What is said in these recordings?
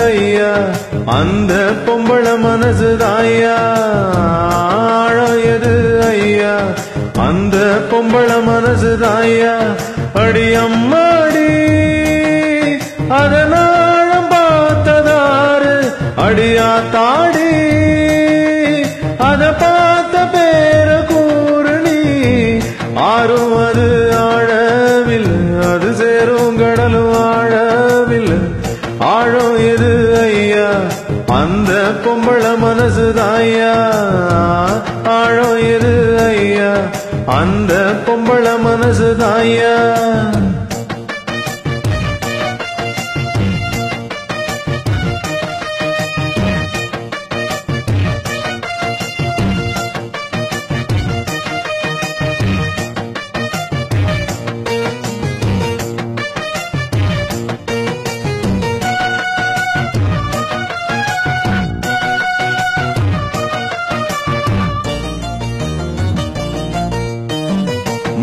ஐயா அந்த பொம்பள மனசுதாயா ஆழம் எது ஐயா அந்த பொம்பள மனசுதாயா அடி அம்மாடி அதனாழம் பார்த்ததாரு அடியா தாடி அத பார்த்த பேர கூறுணி ஆறும் அது ஆழவில்லை அது சேரும் கடலும் ஆழவில்லை ஆழம் எது ஐயா அந்த பொம்பள மனசுதாயா ஆழம் எது ஐயா அந்த பொம்பள மனசுதாயா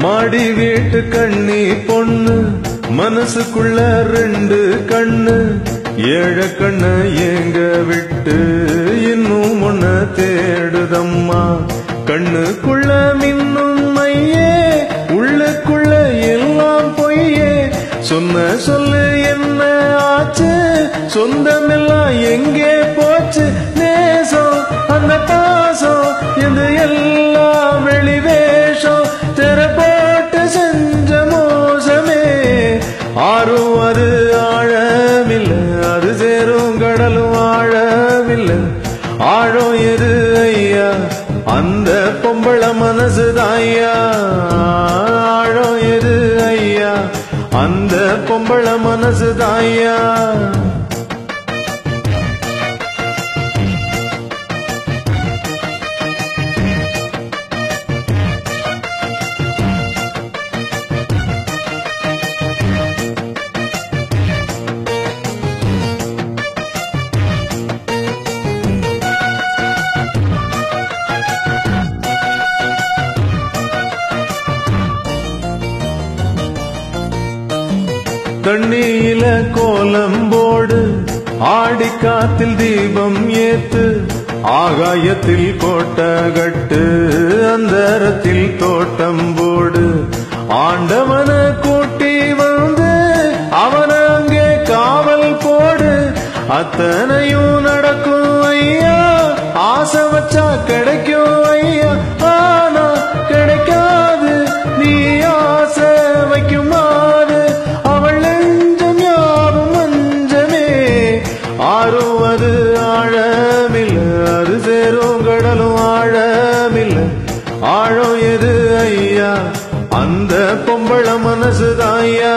மாடி வீட்டு கண்ணி பொண்ணு மனசுக்குள்ள ரெண்டு கண்ணு ஏழை கண்ண ஏங்க விட்டு இன்னும் ஒன்ன தேடுதம்மா கண்ணுக்குள்ள மின்னும் மையே உள்ளுக்குள்ள எல்லாம் பொய்யே சொன்ன சொல்லு என்ன ஆச்சு சொந்தமெல்லாம் எங்கே போச்சு நேசம் அந்த பாசம் இது எல்லாம் வெளிவேஷம் தெர போட்டு செஞ்ச மோசமே ஆறும் அது ஆழமில்லை அது சேரும் கடலும் ஆழமில்லை ஆழம் எது ஐயா அந்த பொம்பள மனசுதாயா ஆழம் எது ஐயா அந்த பொம்பள மனசுதாயா தண்ணியில கோலம் போடு ஆடி காத்தில் தீபம் ஏத்து ஆகாயத்தில் கோட்டை கட்டு அந்தரத்தில் தோட்டம் போடு ஆண்டவன கூட்டி வந்து அவன அங்கே காவல் போடு அத்தனையும் நடக்கும் ஐயா ஆசை வச்சா கிடைக்கும் ஐயா ஆனா கிடைக்காது நீ ஆசை வைக்குமாறு ஆறும் அது ஆழமில்லை அது சேரும் கடலும் ஆழமில்லை ஆழம் எது ஐயா அந்த பொம்பள மனசுதாயா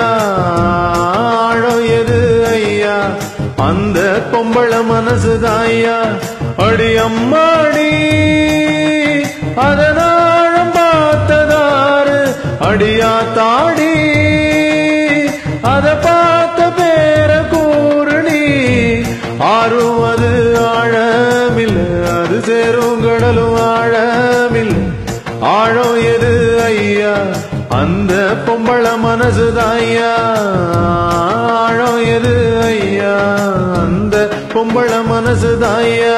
ஆழம் எது ஐயா அந்த பொம்பள மனசுதாயா அடி அம்மாடி அதனாழம் பார்த்ததாரு அடியா தாடி அத பார்த்த பேர கூறுணி ஆறும் அது ஆழமில்லை அது சேரும் கடலும் ஆழமில்லை ஆழம் எது ஐயா அந்த பொம்பள மனசுதாயா ஆழம் எது ஐயா அந்த பொம்பள மனசுதாயா